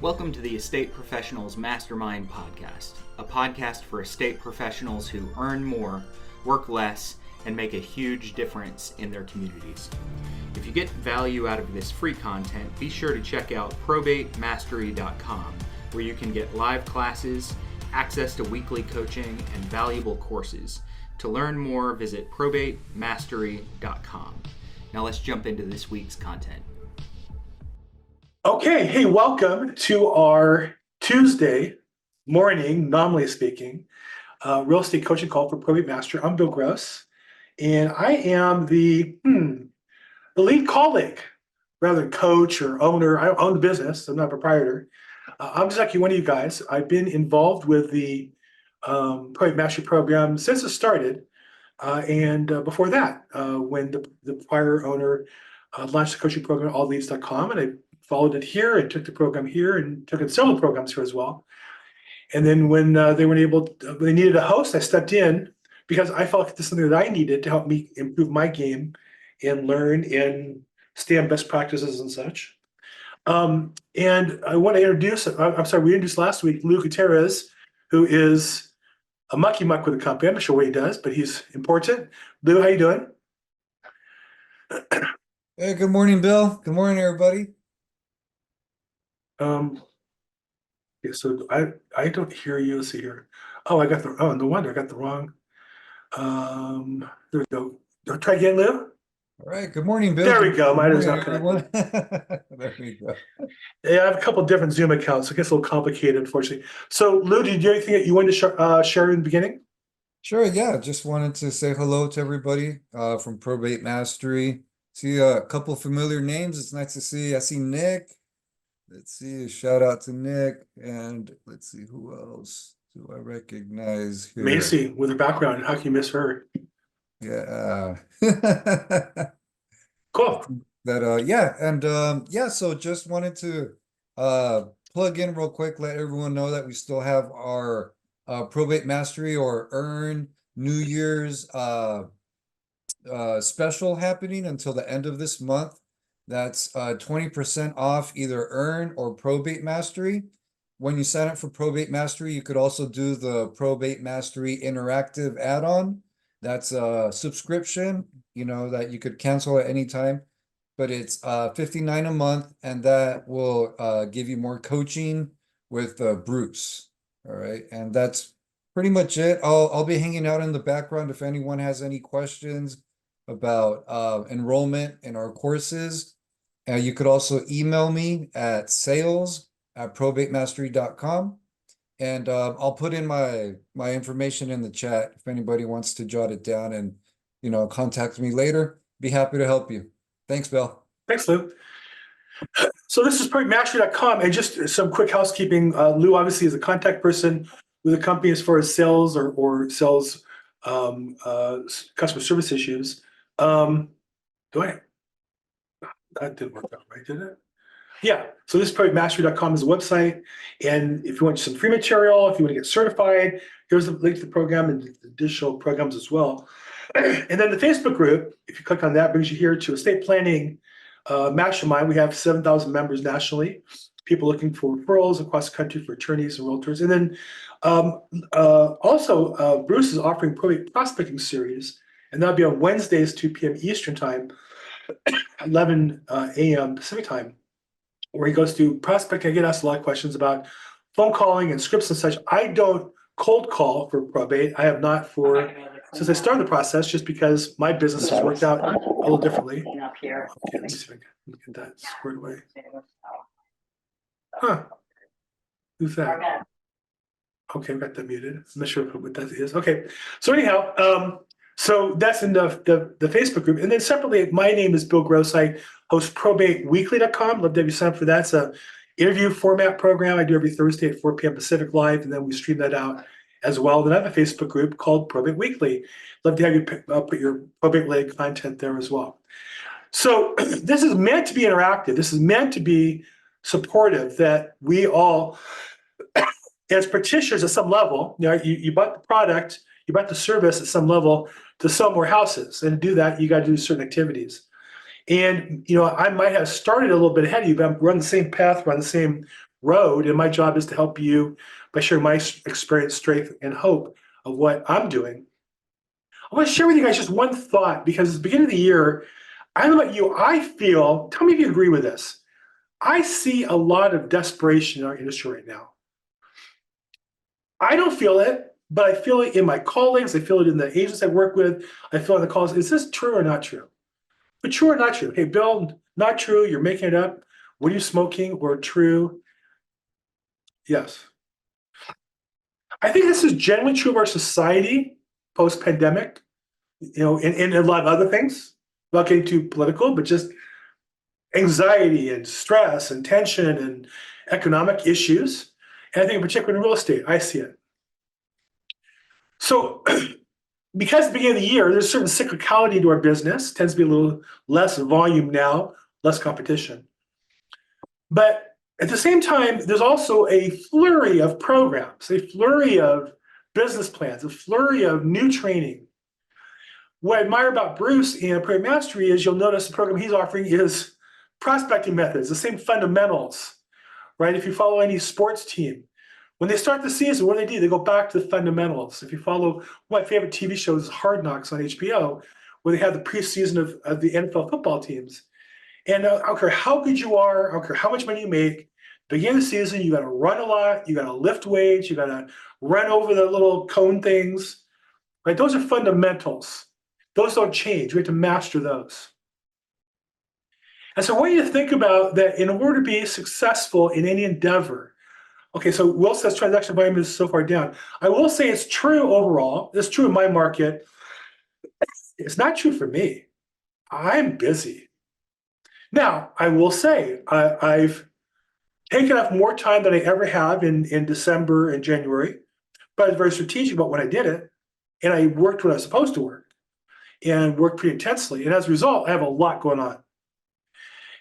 Welcome to the Estate Professionals Mastermind Podcast, a podcast for estate professionals who earn more, work less, and make a huge difference in their communities. If you get value out of this free content, be sure to check out ProbateMastery.com, where you can get live classes, access to weekly coaching, and valuable courses. To learn more, visit ProbateMastery.com. Now let's jump into this week's content. Okay, hey, welcome to our Tuesday morning, nominally speaking, real estate coaching call for Probate Mastery. I'm Bill Gross, and I am the lead colleague, rather than coach or owner. I own the business. I'm not a proprietor. I'm just like one of you guys. I've been involved with the Probate Mastery program since it started, and before that, when the prior owner launched the coaching program, allleads.com, and I followed it here and took the program here and took it several programs here as well. And then when they weren't able to, they needed a host, I stepped in because I felt like this is something that I needed to help me improve my game and learn and stay on best practices and such. And I want to introduce, we introduced last week Lou Gutierrez, who is a mucky muck with the company. I'm not sure what he does, but he's important. Lou, how you doing? Hey, good morning, Bill. Good morning, everybody. Yeah, so I don't hear you. Let's see here. Oh, no wonder I got the wrong. There we go. Try again, Lou. All right. Good morning, Bill. There we go. Mine is Good not morning, connected. There we go. Yeah, I have a couple different Zoom accounts, so it gets a little complicated, unfortunately. So, Lou, did you have anything that you wanted to share in the beginning? Sure. Yeah. Just wanted to say hello to everybody from Probate Mastery. See a couple familiar names. It's nice to see. I see Nick. Let's see. Shout out to Nick. And let's see who else do I recognize here. Macy, with her background. How can you miss her? Yeah. Cool. So just wanted to plug in real quick, let everyone know that we still have our Probate Mastery or Earn New Year's special happening until the end of this month. That's 20% off either Earn or Probate Mastery. When you sign up for Probate Mastery, you could also do the Probate Mastery Interactive add-on. That's a subscription, that you could cancel at any time, but it's $59 a month, and that will give you more coaching with Bruce. All right, and that's pretty much it. I'll be hanging out in the background if anyone has any questions about enrollment in our courses. You could also email me at sales@probatemastery.com. And I'll put in my information in the chat if anybody wants to jot it down and, contact me later. Be happy to help you. Thanks, Bill. Thanks, Lou. So this is ProbateMastery.com, and just some quick housekeeping. Lou obviously is a contact person with the company as far as sales or sales customer service issues. That didn't work out right, did it? Yeah, so this ProbateMastery.com is a website, and if you want some free material, if you want to get certified, here's the link to the program and additional programs as well. And then the Facebook group, if you click on that, brings you here to Estate Planning Mastermind. We have 7,000 members nationally, people looking for referrals across the country for attorneys and realtors. And then also, Bruce is offering Probate Prospecting Series, and that'll be on Wednesdays, 2 p.m. Eastern Time, 11 a.m. Pacific Time, where he goes through prospecting. I get asked a lot of questions about phone calling and scripts and such. I don't cold call for probate. I have not since I started the process, just because my business has worked out a little differently. Okay, let me see if I can get that squared away. Huh. Who's that? Okay, I've got that muted. I'm not sure what that is. Okay, so anyhow, so that's in the Facebook group. And then separately, my name is Bill Gross. I host ProbateWeekly.com. Love to have you sign up for that. It's an interview format program I do every Thursday at 4 p.m. Pacific Live, and then we stream that out as well. Then I have a Facebook group called Probate Weekly. Love to have you put your probate-related content there as well. So this is meant to be interactive. This is meant to be supportive, that we all, as practitioners at some level, you bought the product, you bought the service at some level to sell more houses. And to do that, you got to do certain activities. And, I might have started a little bit ahead of you, but we're on the same path, we're on the same road, and my job is to help you by sharing my experience, strength, and hope of what I'm doing. I want to share with you guys just one thought, because at the beginning of the year, I don't know about you, I feel, tell me if you agree with this, I see a lot of desperation in our industry right now. I don't feel it, but I feel it in my colleagues, I feel it in the agents I work with, I feel it in the calls. Is this true or not true? But true or not true? Hey, Bill, not true, you're making it up. What are you smoking? Or true? Yes. I think this is generally true of our society post-pandemic, and a lot of other things, not getting too political, but just anxiety and stress and tension and economic issues. And I think in particular in real estate, I see it. So because at the beginning of the year, there's a certain cyclicality to our business, tends to be a little less volume now, less competition. But at the same time, there's also a flurry of programs, a flurry of business plans, a flurry of new training. What I admire about Bruce in Probate Mastery is you'll notice the program he's offering is prospecting methods, the same fundamentals, right? If you follow any sports team, when they start the season, what do? They go back to the fundamentals. If you follow one of my favorite TV shows, Hard Knocks on HBO, where they have the preseason of the NFL football teams. And I don't care how good you are, I don't care how much money you make, beginning of the season, you got to run a lot, you got to lift weights, you got to run over the little cone things, right? Those are fundamentals. Those don't change. We have to master those. And so I want you to think about that in order to be successful in any endeavor. Okay, so Will says transaction volume is so far down. I will say it's true overall. It's true in my market. It's not true for me. I'm busy. Now, I will say I've taken up more time than I ever have in December and January, but I was very strategic about when I did it, and I worked when I was supposed to work, and worked pretty intensely. And as a result, I have a lot going on.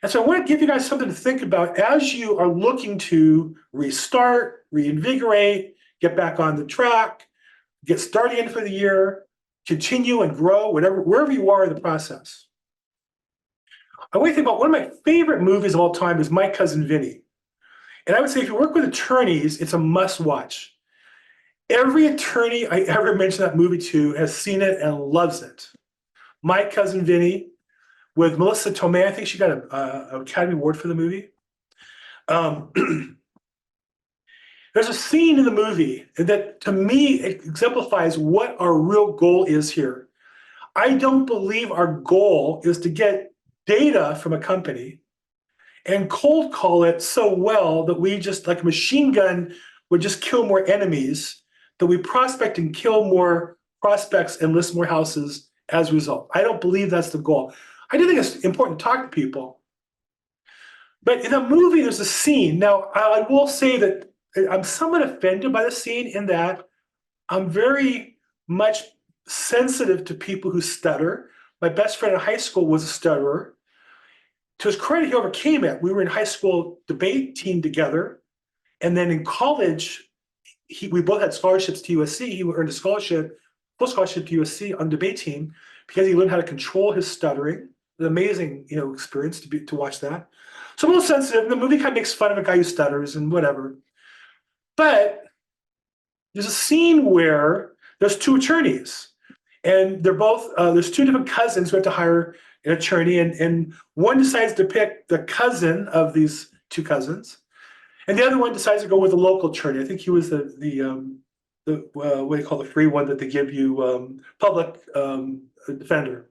And so I want to give you guys something to think about as you are looking to restart, reinvigorate, get back on the track, get started in for the year, continue and grow, wherever you are in the process. I want you to think about one of my favorite movies of all time is My Cousin Vinny. And I would say if you work with attorneys, it's a must watch. Every attorney I ever mentioned that movie to has seen it and loves it. My Cousin Vinny, with Melissa Tomei. I think she got an Academy Award for the movie. There's a scene in the movie that, to me, exemplifies what our real goal is here. I don't believe our goal is to get data from a company and cold call it so well that we just, like a machine gun, would just kill more enemies, that we prospect and kill more prospects and list more houses as a result. I don't believe that's the goal. I do think it's important to talk to people. But in the movie, there's a scene. Now, I will say that I'm somewhat offended by the scene in that I'm very much sensitive to people who stutter. My best friend in high school was a stutterer. To his credit, he overcame it. We were in high school debate team together. And then in college, we both had scholarships to USC. He earned a scholarship, full scholarship to USC on debate team because he learned how to control his stuttering. An amazing, experience to watch that. So I'm a little sensitive. The movie kind of makes fun of a guy who stutters and whatever. But there's a scene where there's two attorneys, and they're both there's two different cousins who have to hire an attorney, and one decides to pick the cousin of these two cousins, and the other one decides to go with a local attorney. I think he was the what do you call the free one that they give you, public defender.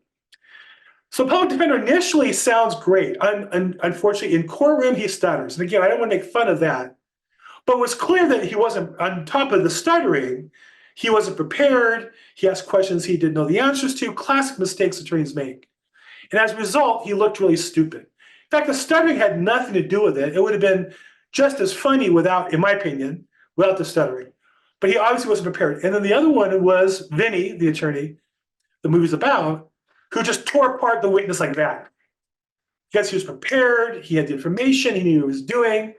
So public defender initially sounds great. Unfortunately, in courtroom, he stutters. And again, I don't want to make fun of that. But it was clear that he wasn't, on top of the stuttering, he wasn't prepared. He asked questions he didn't know the answers to, classic mistakes attorneys make. And as a result, he looked really stupid. In fact, the stuttering had nothing to do with it. It would have been just as funny without, in my opinion, without the stuttering. But he obviously wasn't prepared. And then the other one was Vinny, the attorney the movie's about, who just tore apart the witness like that. Because he was prepared, he had the information, he knew what he was doing.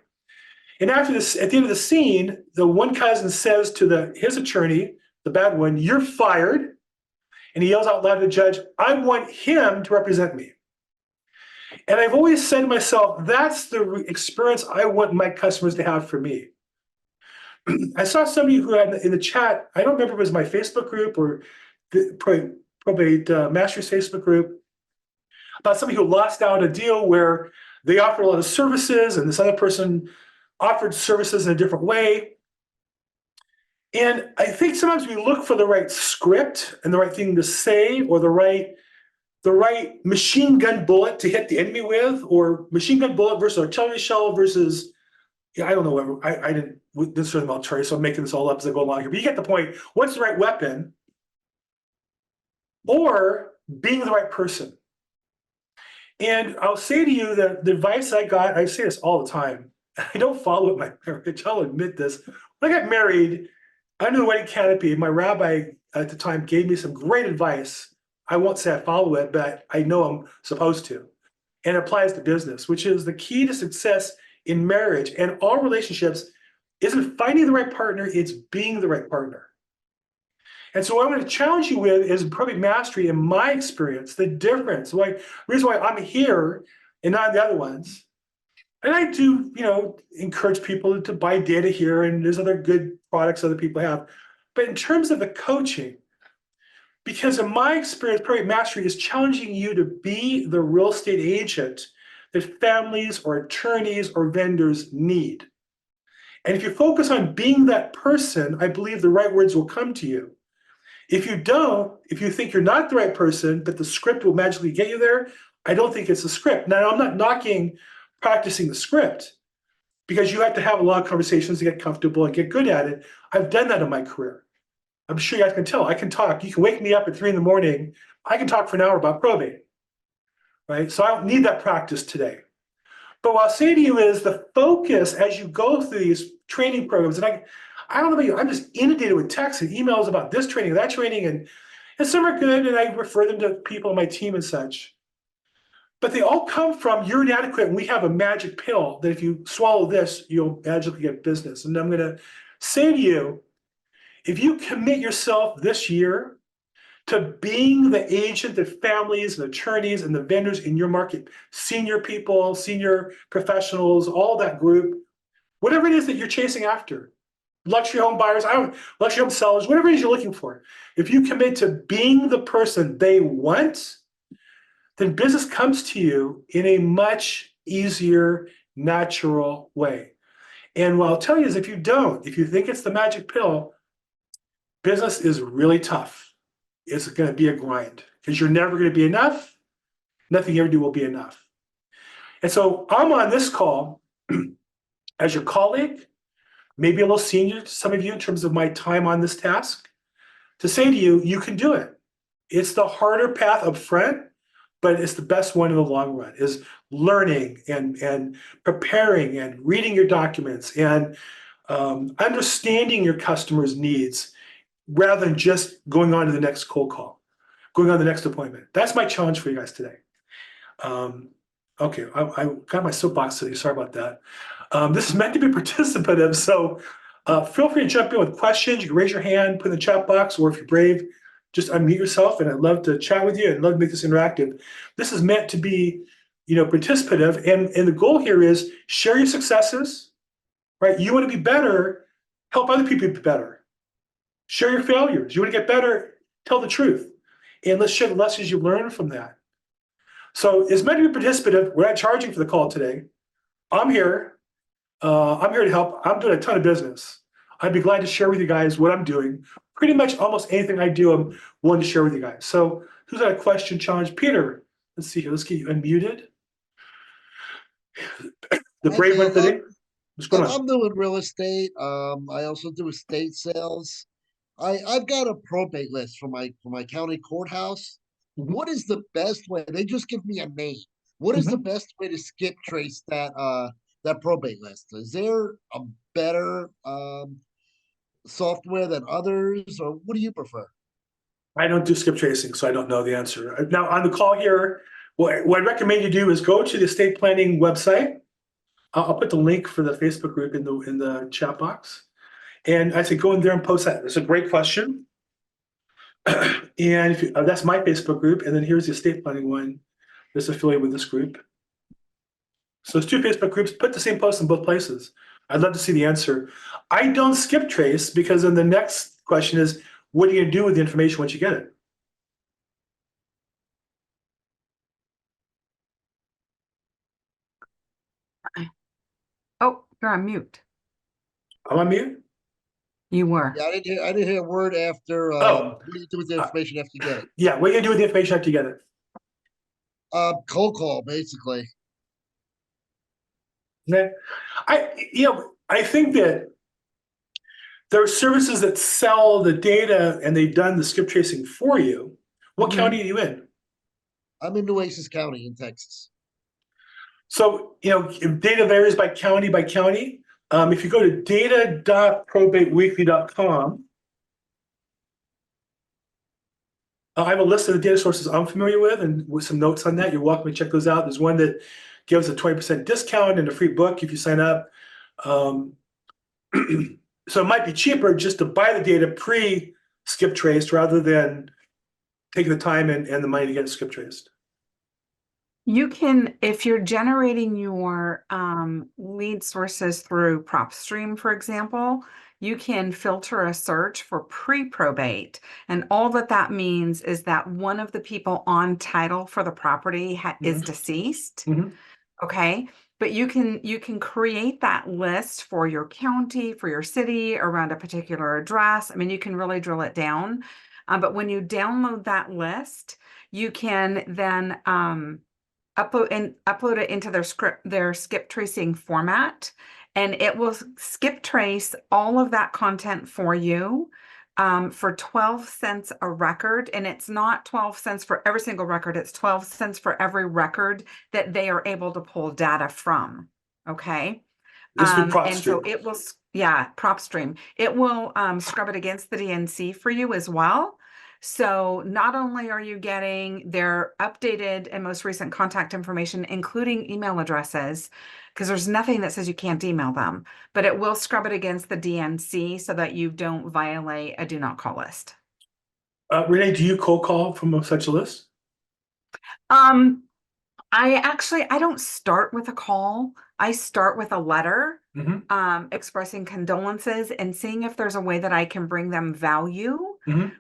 And after this, at the end of the scene, the one cousin says to his attorney, the bad one, "You're fired." And he yells out loud to the judge, "I want him to represent me." And I've always said to myself, that's the experience I want my customers to have for me. I saw somebody who had in the chat, I don't remember if it was my Facebook group or the Probate Mastery's Facebook group, about somebody who lost out a deal where they offered a lot of services and this other person offered services in a different way. And I think sometimes we look for the right script and the right thing to say, or the right machine gun bullet to hit the enemy with, or machine gun bullet versus artillery shell versus, yeah, I don't know what, I didn't serve the military, so I'm making this all up as I go along here. But you get the point. What's the right weapon? Or being the right person. And I'll say to you that the advice I got, I say this all the time. I don't follow it my marriage. I'll admit this. When I got married, under the wedding canopy, my rabbi at the time gave me some great advice. I won't say I follow it, but I know I'm supposed to. And it applies to business, which is the key to success in marriage and all relationships isn't finding the right partner, it's being the right partner. And so what I'm going to challenge you with is probate mastery, in my experience, the difference, the reason why I'm here and not the other ones. And I do, encourage people to buy data here, and there's other good products other people have. But in terms of the coaching, because in my experience, probate mastery is challenging you to be the real estate agent that families or attorneys or vendors need. And if you focus on being that person, I believe the right words will come to you. If you don't, if you think you're not the right person, but the script will magically get you there, I don't think it's the script. Now, I'm not knocking practicing the script, because you have to have a lot of conversations to get comfortable and get good at it. I've done that in my career. I'm sure you guys can tell. I can talk. You can wake me up at 3 a.m. I can talk for an hour about probate, right? So I don't need that practice today. But what I'll say to you is the focus as you go through these training programs, and I don't know about you, I'm just inundated with texts and emails about this training, that training, and some are good, and I refer them to people on my team and such. But they all come from you're inadequate, and we have a magic pill that if you swallow this, you'll magically get business. And I'm going to say to you, if you commit yourself this year to being the agent that families and attorneys and the vendors in your market, senior people, senior professionals, all that group, whatever it is that you're chasing after, luxury home buyers, luxury home sellers, whatever it is you're looking for, if you commit to being the person they want, then business comes to you in a much easier, natural way. And what I'll tell you is if you don't, if you think it's the magic pill, business is really tough. It's going to be a grind because you're never going to be enough. Nothing you ever do will be enough. And so I'm on this call as your colleague, maybe a little senior to some of you in terms of my time on this task, to say to you, you can do it. It's the harder path up front, but it's the best one in the long run, is learning and preparing and reading your documents and understanding your customers' needs rather than just going on to the next cold call, going on to the next appointment. That's my challenge for you guys today. Okay, I got my soapbox today. Sorry about that. This is meant to be participative, so feel free to jump in with questions. You can raise your hand, put in the chat box, or if you're brave, just unmute yourself, and I'd love to chat with you and love to make this interactive. This is meant to be, participative, and the goal here is share your successes, right? You want to be better, help other people be better. Share your failures. You want to get better, tell the truth, and let's share the lessons you learned from that. So it's meant to be participative. We're not charging for the call today. I'm here. I'm here to help. I'm doing a ton of business. I'd be glad to share with you guys what I'm doing. Pretty much almost anything I do, I'm willing to share with you guys. So who's got a question, challenge? Peter, let's see here. Let's get you unmuted. The brave one today. What's going on? I'm doing real estate. I also do estate sales. I've got a probate list for my county courthouse. Mhm. What is the best way? They just give me a name. What is the best way to skip trace that probate list? Is there a better software than others, or what do you prefer? I don't do skip tracing, so I don't know the answer. Now on the call here, what I recommend you do is go to the estate planning website. I'll put the link for the Facebook group in the chat box. And I say go in there and post that. It's a great question. And if that's my Facebook group, and then here's the estate planning one that's affiliated with this group. So it's 2 Facebook groups, put the same post in both places. I'd love to see the answer. I don't skip trace because then the next question is, what are you gonna do with the information once you get it? Oh, you're on mute. I'm on mute? You were. Yeah, I didn't hear a word after, Oh. what do you do with the information after you get it? Yeah, what are you gonna do with the information after you get it? Cold call, basically. Okay. I think that there are services that sell the data and they've done the skip tracing for you. What Mhm. county are you in? I'm in Nueces County in Texas. So, if data varies by county, if you go to data.probateweekly.com, I have a list of the data sources I'm familiar with and with some notes on that. You're welcome to check those out. There's one that gives a 20% discount and a free book if you sign up. Um, so it might be cheaper just to buy the data pre-skip traced rather than taking the time and the money to get it skip traced. You can, if you're generating your lead sources through Popstream, for example, you can filter a search for pre-probate. And all that means is that one of the people on title for the property is deceased. Mhm. Okay. But you can create that list for your county, for your city, around a particular address. I mean, you can really drill it down. But when you download that list, you can then upload it into their skip tracing format, and it will skip trace all of that content for you for 12 cents a record. And it's not 12 cents for every single record, it's 12 cents for every record that they are able to pull data from. Okay. This is with And so PropStream. it will, PropStream, it will scrub it against the DNC for you as well. So not only are you getting their updated and most recent contact information, including email addresses, because there's nothing that says you can't email them, but it will scrub it against the DNC so that you don't violate a do not call list. Renae, do you cold call from such a list? I don't start with a call. I start with a letter Mhm. expressing condolences and seeing if there's a way that I can bring them value. Mhm.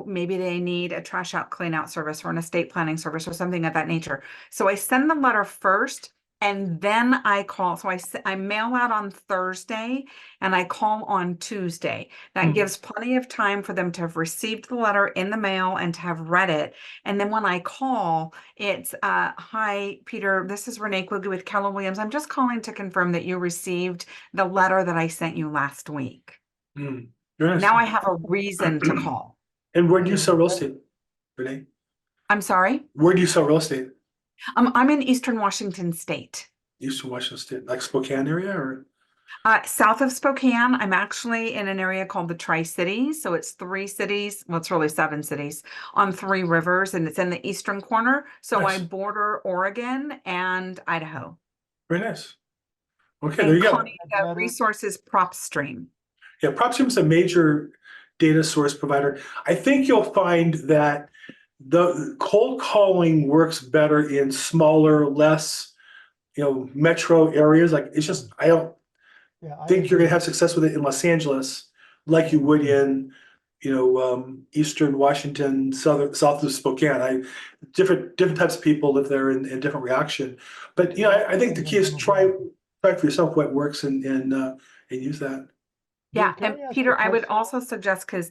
Maybe they need a trash out clean out service or an estate planning service or something of that nature. So I send the letter first and then I call. So I mail out on Thursday and I call on Tuesday. That gives plenty of time for them to have received the letter in the mail and to have read it. And then when I call, it's, hi, Peter, this is Renae Quigley with Keller Williams. I'm just calling to confirm that you received the letter that I sent you last week. Very nice. Now I have a reason to call. And where do you sell real estate, Renae? I'm sorry. Where do you sell real estate? I'm in Eastern Washington State. Eastern Washington State, like Spokane area, or? South of Spokane, I'm actually in an area called the Tri-Cities. So it's 3 cities. Well, it's really 7 cities on 3 rivers, and it's in the eastern corner. So I Nice. border Oregon and Idaho. Very nice. Okay, there you go. The resource is PropStream. Yeah, PropStream is a major data source provider. I think you'll find that the cold calling works better in smaller, less, metro areas. Like it's just, I don't think you're gonna have success with it in Los Angeles like you would in, Eastern Washington, south of Spokane. Different types of people live there and different reaction. But I think the key is try for yourself what works and use that. Yeah, and Peter, I would also suggest, because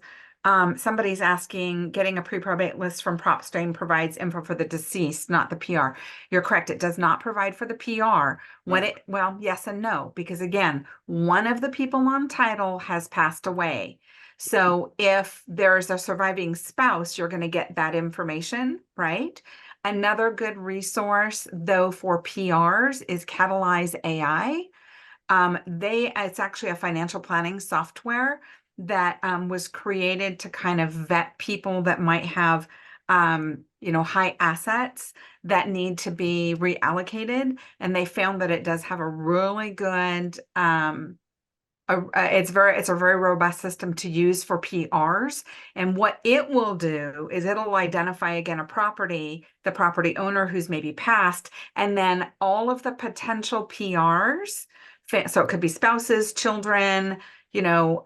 somebody's asking, getting a pre-probate list from PropStream provides info for the deceased, not the PR. You're correct, it does not provide for the PR. Well, yes and no, because again, one of the people on title has passed away. So if there's a surviving spouse, you're going to get that information, right? Another good resource, though, for PRs is Catalyze AI. It's actually a financial planning software that was created to kind of vet people that might have high assets that need to be reallocated. And they found that it does have a really good it's a very robust system to use for PRs. And what it will do is it'll identify again a property, the property owner who's maybe passed, and then all of the potential PRs. So it could be spouses, children, you know,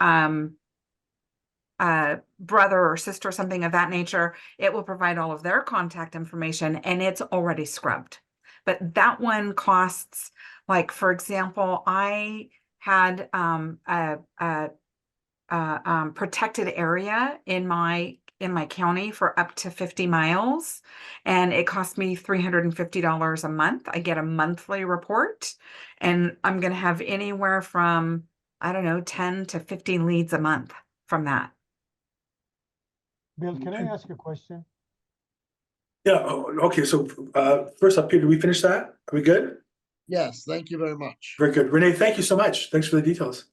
brother or sister, something of that nature. It will provide all of their contact information, and it's already scrubbed. But that one costs, like, for example, I had a protected area in my county for up to 50 miles, and it cost me $350 a month. I get a monthly report, and I'm going to have anywhere from, I don't know, 10 to 15 leads a month from that. Bill, can I ask a question? Yeah, okay, so first up, Peter, did we finish that? Are we good? Yes, thank you very much. Very good. Renae, thank you so much. Thanks for the details.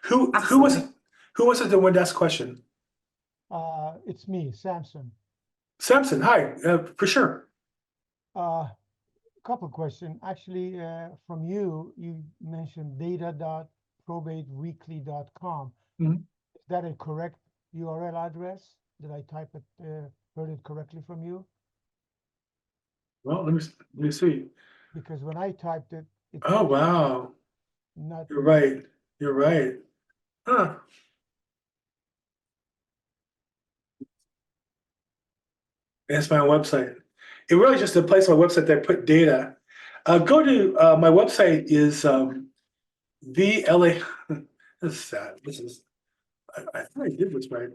Who was it that wanted to ask a question? It's me, Samson. Samson, hi, for sure. Couple of questions. Actually, from you mentioned data.probateweekly.com. Mhm. Is that a correct URL address? Did I type it, heard it correctly from you? Well, let me see. Because when I typed it, Oh, wow. not. You're right. You're right. Huh. That's my website. It really just a place on my website that I put data. Go to my website is VLA. This is sad. This is I thought I did this right.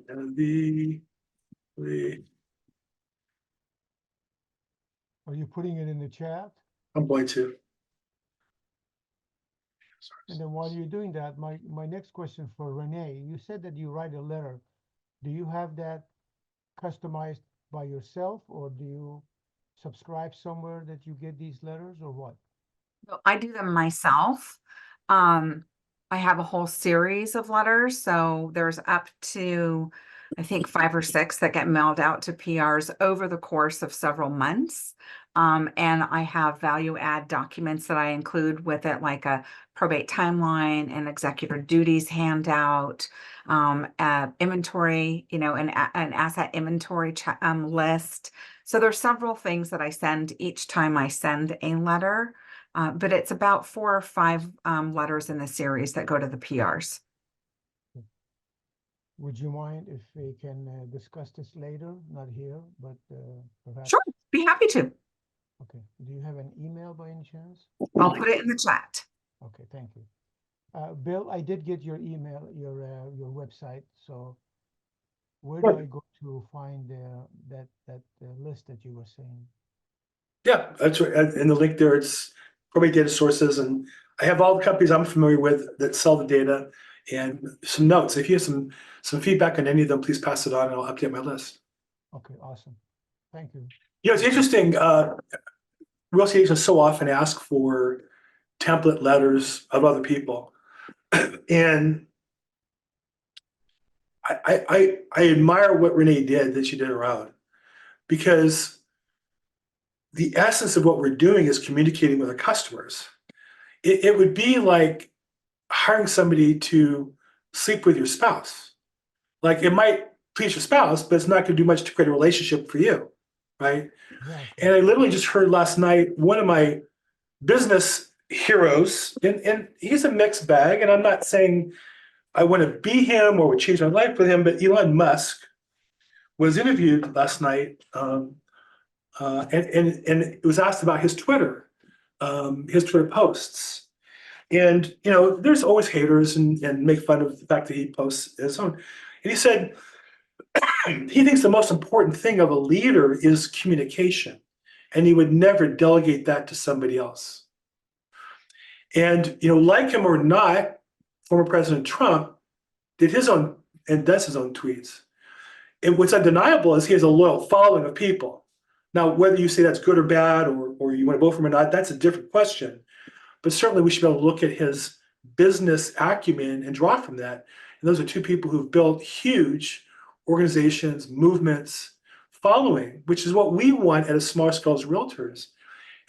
Are you putting it in the chat? I'm going to. And then while you're doing that, my next question for Renae, you said that you write a letter. Do you have that customized by yourself, or do you subscribe somewhere that you get these letters, or what? I do them myself. I have a whole series of letters. So there's up to, I think, 5 or 6 that get mailed out to PRs over the course of several months. And I have value add documents that I include with it, like a probate timeline, an executor duties handout, inventory, you know, an asset inventory list. So there's several things that I send each time I send a letter. But it's about 4 or 5 letters in the series that go to the PRs. Would you mind if we can discuss this later? Not here, but perhaps. Sure, be happy to. Okay. Do you have an email by any chance? I'll put it in the chat. Okay, thank you. Bill, I did get your email, your website. So where do I go to find that list that you were saying? Yeah, that's right. In the link there, it's probate data sources, and I have all the companies I'm familiar with that sell the data and some notes. If you have some feedback on any of them, please pass it on and I'll update my list. Okay, awesome. Thank you. You know, it's interesting. Real estate agents so often ask for template letters of other people, and I admire what Renae did, that she did her own, because the essence of what we're doing is communicating with our customers. It would be like hiring somebody to sleep with your spouse. Like, it might please your spouse, but it's not going to do much to create a relationship for you, right? Yeah. And I literally just heard last night one of my business heroes, and he's a mixed bag, and I'm not saying I want to be him or would change my life with him, but Elon Musk was interviewed last night, and it was asked about his Twitter posts. And, you know, there's always haters and make fun of the fact that he posts his own. And he said he thinks the most important thing of a leader is communication, and he would never delegate that to somebody else. And, you know, like him or not, former President Trump did his own and does his own tweets. And what's undeniable is he has a loyal following of people. Now, whether you say that's good or bad, or you want to vote for him or not, that's a different question. But certainly we should be able to look at his business acumen and draw from that. And those are two people who've built huge organizations, movements, following, which is what we want at a small scale as realtors.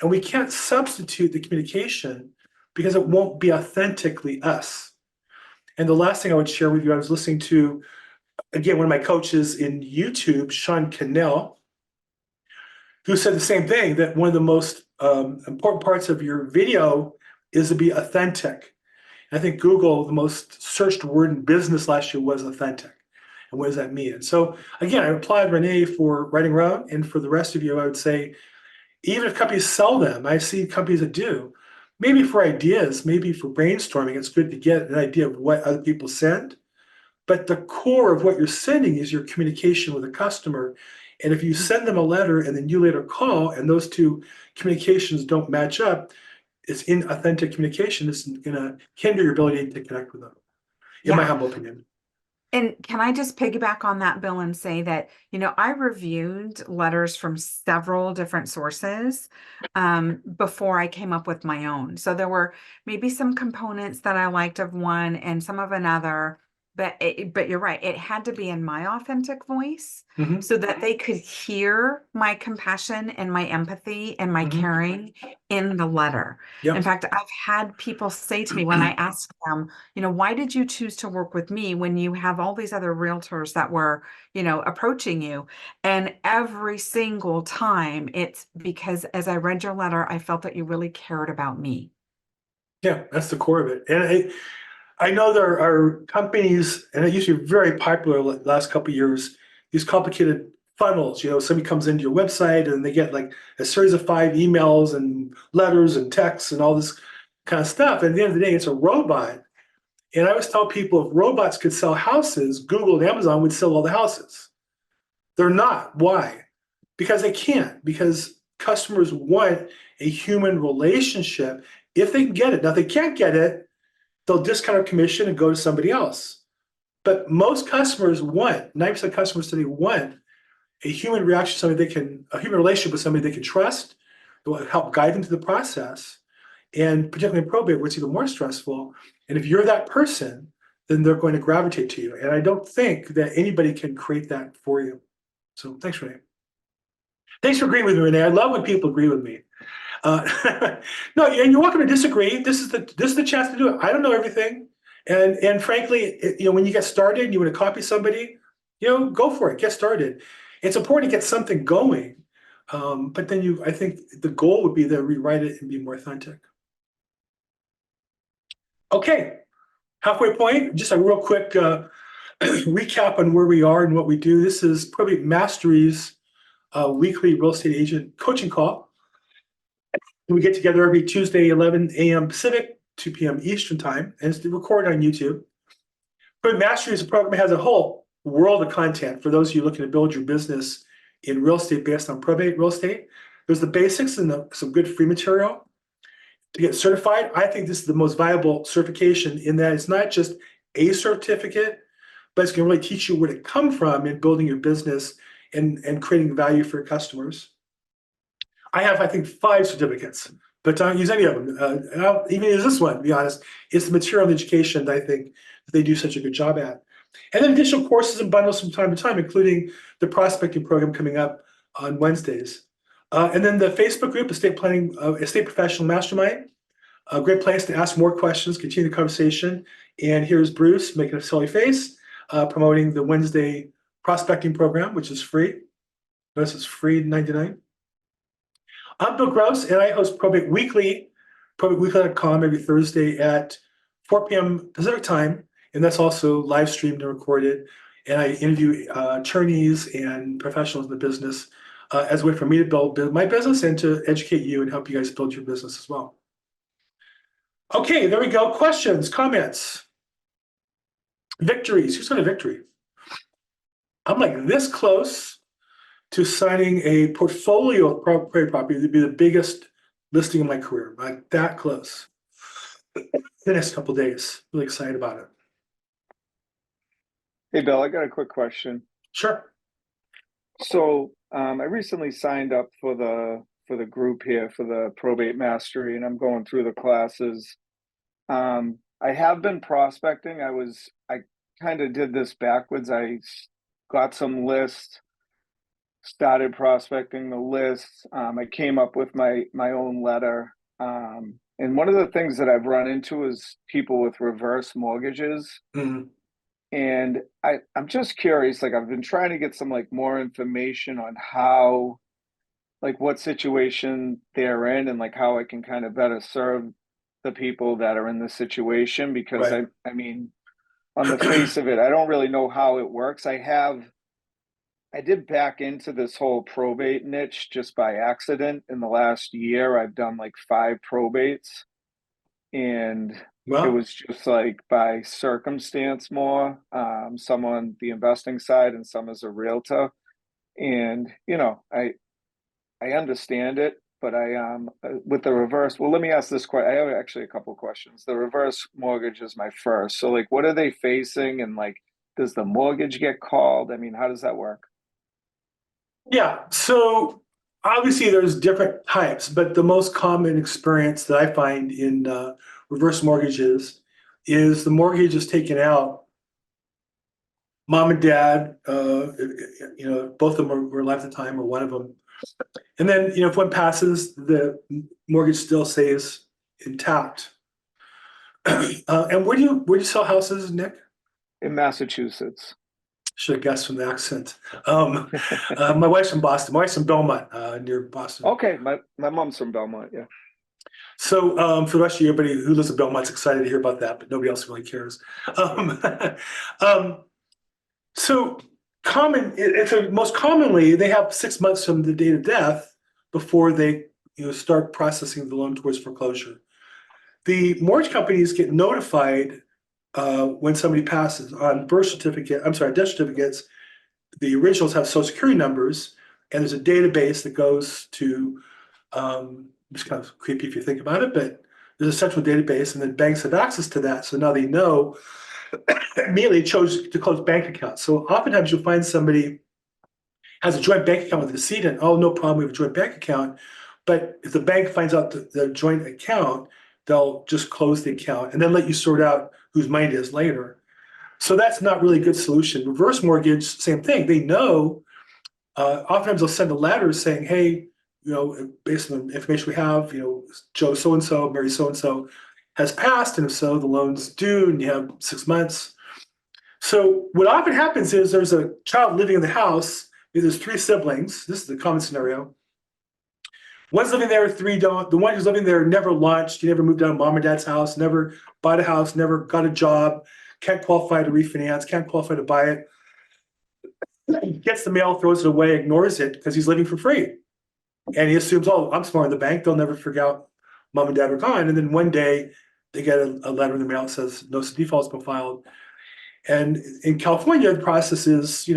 And we can't substitute the communication because it won't be authentically us. And the last thing I would share with you, I was listening to, again, one of my coaches in YouTube, Sean Cannell, who said the same thing, that one of the most important parts of your video is to be authentic. I think Google, the most searched word in business last year was authentic. And what does that mean? And so again, I applaud Renae for writing around, and for the rest of you, I would say, even if companies sell them, I see companies that do, maybe for ideas, maybe for brainstorming, it's good to get an idea of what other people send. But the core of what you're sending is your communication with a customer. And if you send them a letter and then you later call and those two communications don't match up, it's inauthentic communication. It's going to hinder your ability to connect with them, in my humble opinion. And can I just piggyback on that, Bill, and say that, I reviewed letters from several different sources before I came up with my own. So there were maybe some components that I liked of one and some of another, but you're right. It had to be in my authentic voice so that they could hear my compassion and my empathy and my caring in the letter. Yep. In fact, I've had people say to me when I ask them, why did you choose to work with me when you have all these other realtors that were, approaching you? And every single time it's because as I read your letter, I felt that you really cared about me. Yeah, that's the core of it. And I know there are companies, and it used to be very popular the last couple of years, these complicated funnels. Somebody comes into your website and they get like a series of 5 emails and letters and texts and all this kind of stuff. And at the end of the day, it's a robot. And I always tell people, if robots could sell houses, Google and Amazon would sell all the houses. They're not. Why? Because they can't. Because customers want a human relationship if they can get it. Now, if they can't get it, they'll discount our commission and go to somebody else. But most customers want, 90% of customers today want a human reaction, a human relationship with somebody they can trust, that will help guide them through the process. And particularly in probate, where it's even more stressful. And if you're that person, then they're going to gravitate to you. And I don't think that anybody can create that for you. So thanks, Renae. Thanks for agreeing with me, Renae. I love when people agree with me. No, and you're welcome to disagree. This is the chance to do it. I don't know everything, and frankly, when you get started and you want to copy somebody, go for it. Get started. It's important to get something going, but then I think the goal would be to rewrite it and be more authentic. Okay, halfway point. Just a real quick recap on where we are and what we do. This is Probate Mastery's weekly real estate agent coaching call. We get together every Tuesday, 11 a.m. Pacific, 2 p.m. Eastern time, and it's recorded on YouTube. Probate Mastery is a program that has a whole world of content for those of you looking to build your business in real estate based on probate real estate. There's the basics and some good free material. To get certified, I think this is the most viable certification in that it's not just a certificate, but it's going to really teach you where to come from in building your business and creating value for your customers. I have, I think, 5 certificates, but I don't use any of them. I don't even use this one, to be honest. It's the material and education that I think that they do such a good job at. And then additional courses and bundles from time to time, including the prospecting program coming up on Wednesdays. And then the Facebook group, Estate Planning, Estate Professional Mastermind. A great place to ask more questions, continue the conversation. And here's Bruce making a silly face, promoting the Wednesday prospecting program, which is free. Notice it's free, $99. I'm Bill Gross, and I host Probate Weekly, probateweekly.com every Thursday at 4 p.m. Pacific time, and that's also live streamed and recorded. And I interview attorneys and professionals in the business as a way for me to build my business and to educate you and help you guys build your business as well. Okay, there we go. Questions, comments, victories. Who's got a victory? I'm like this close to signing a portfolio of probate property to be the biggest listing of my career, like that close. The next couple of days, really excited about it. Hey, Bill, I got a quick question. Sure. So I recently signed up for the group here for the Probate Mastery, and I'm going through the classes. I have been prospecting. I kind of did this backwards. I got some lists, started prospecting the lists. I came up with my own letter. And one of the things that I've run into is people with reverse mortgages. Mhm. And I'm just curious, like I've been trying to get some like more information on how, like what situation they're in and like how I can kind of better serve the people that are in this situation. Because Right. I mean, on the face of it, I don't really know how it works. I did back into this whole probate niche just by accident. In the last year, I've done like 5 probates, and it Well, was just like by circumstance more, some on the investing side and some as a realtor. And, you know, I understand it, but with the reverse, well, let me ask this question. I have actually a couple questions. The reverse mortgage is my first. So like, what are they facing? And like, does the mortgage get called? I mean, how does that work? yeah. So obviously there's different types, but the most common experience that I find in reverse mortgages is the mortgage is taken out. Mom and dad, both of them were alive at the time, or one of them. And then, if one passes, the mortgage still stays intact. And where do you sell houses, Nick? In Massachusetts. Should have guessed from the accent. My wife's from Boston. My wife's from Belmont, near Boston. Okay, my mom's from Belmont, yeah. So for the rest of you, everybody who lives in Belmont's excited to hear about that, but nobody else really cares. So most commonly they have 6 months from the date of death before they start processing the loan towards foreclosure. The mortgage companies get notified when somebody passes on death certificates. The originals have social security numbers, and there's a database that goes to, it's kind of creepy if you think about it, but there's a central database, and then banks have access to that. So now they know immediately chose to close bank accounts. So oftentimes you'll find somebody has a joint bank account with the decedent. Oh, no problem, we have a joint bank account. But if the bank finds out the joint account, they'll just close the account and then let you sort out whose money it is later. So that's not really a good solution. Reverse mortgage, same thing. They know, oftentimes they'll send a letter saying, hey, based on the information we have, Joe so-and-so, Mary so-and-so has passed, and if so, the loan's due and you have 6 months. So what often happens is there's a child living in the house. There's 3 siblings. This is the common scenario. One's living there, 3 don't. The one who's living there never launched. He never moved out of mom or dad's house, never bought a house, never got a job, can't qualify to refinance, can't qualify to buy it. He gets the mail, throws it away, ignores it because he's living for free. And he assumes, oh, I'm smart in the bank. They'll never figure out mom and dad are gone. And then one day they get a letter in the mail that says notice of default has been filed. And in California, the process is,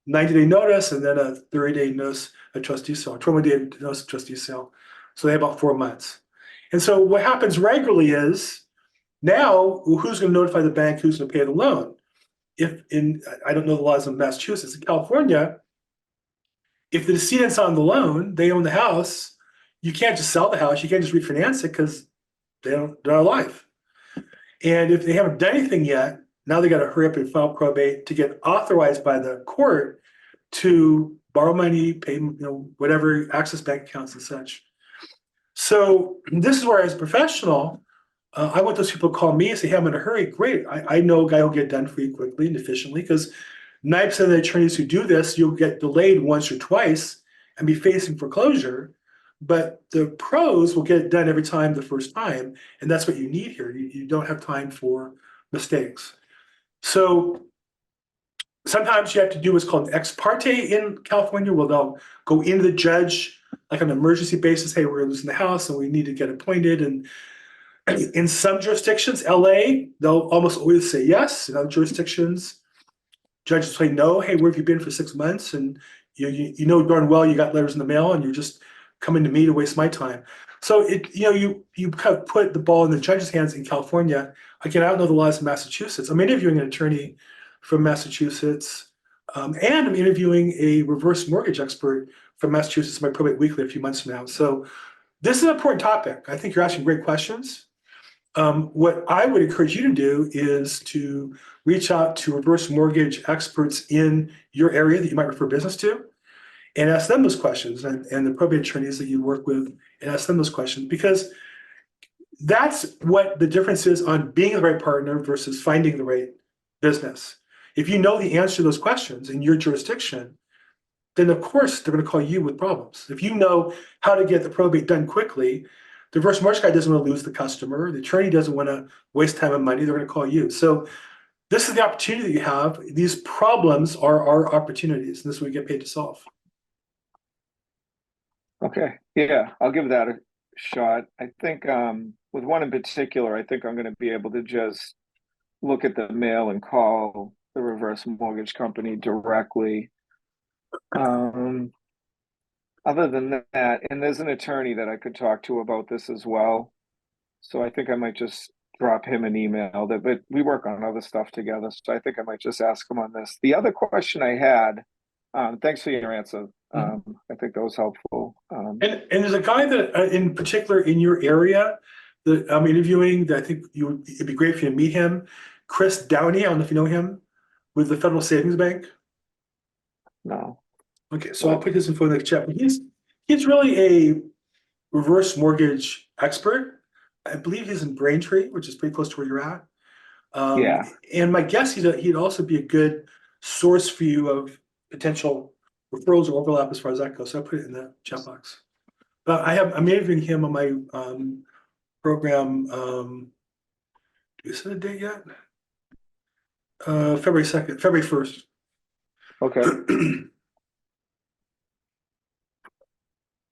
90-day notice and then a 30-day notice of trustee sale, 21-day notice of trustee sale. So they have about 4 months. And so what happens regularly is now who's going to notify the bank who's going to pay the loan? I don't know the laws in Massachusetts. In California, if the decedent's on the loan, they own the house, you can't just sell the house, you can't just refinance it because they're not alive. And if they haven't done anything yet, now they got to hurry up and file probate to get authorized by the court to borrow money, pay, whatever, access bank accounts and such. So this is where, as a professional, I want those people to call me and say, hey, I'm in a hurry. Great. I know a guy who'll get done for you quickly and efficiently, because 90% of the attorneys who do this, you'll get delayed once or twice and be facing foreclosure. But the pros will get it done every time the first time. And that's what you need here. You don't have time for mistakes. So sometimes you have to do what's called ex parte in California, where they'll go into the judge like on an emergency basis. Hey, we're losing the house and we need to get appointed. And in some jurisdictions, LA, they'll almost always say yes. In other jurisdictions, judges say no. Hey, where have you been for 6 months? And you know darn well you got letters in the mail and you're just coming to me to waste my time. So you kind of put the ball in the judge's hands in California. Again, I don't know the laws in Massachusetts. I'm interviewing an attorney from Massachusetts, and I'm interviewing a reverse mortgage expert from Massachusetts, my Probate Weekly, a few months from now. So this is an important topic. I think you're asking great questions. What I would encourage you to do is to reach out to reverse mortgage experts in your area that you might refer business to, and ask them those questions, and the probate attorneys that you work with, and ask them those questions, because that's what the difference is on being the right partner versus finding the right business. If you know the answer to those questions in your jurisdiction, then of course they're going to call you with problems. If you know how to get the probate done quickly, the reverse mortgage guy doesn't want to lose the customer. The attorney doesn't want to waste time and money. They're going to call you. So this is the opportunity that you have. These problems are our opportunities. And this is what we get paid to solve. Okay, yeah, I'll give that a shot. I think with one in particular, I think I'm going to be able to just look at the mail and call the reverse mortgage company directly. Other than that, and there's an attorney that I could talk to about this as well. So I think I might just drop him an email. But we work on other stuff together, so I think I might just ask him on this. The other question I had, thanks for your answer. I think that was helpful. And there's a guy that in particular in your area that I'm interviewing that I think it'd be great for you to meet him. Chris Downey, I don't know if you know him, with the Federal Savings Bank. No. Okay, so I'll put his info in the chat. But he's really a reverse mortgage expert. I believe he's in Braintree, which is pretty close to where you're at. Yeah. And my guess he'd also be a good source for you of potential referrals or overlap as far as that goes. So I'll put it in the chat box. But I'm interviewing him on my program. Do we set a date yet? February 2nd, February 1st. Okay.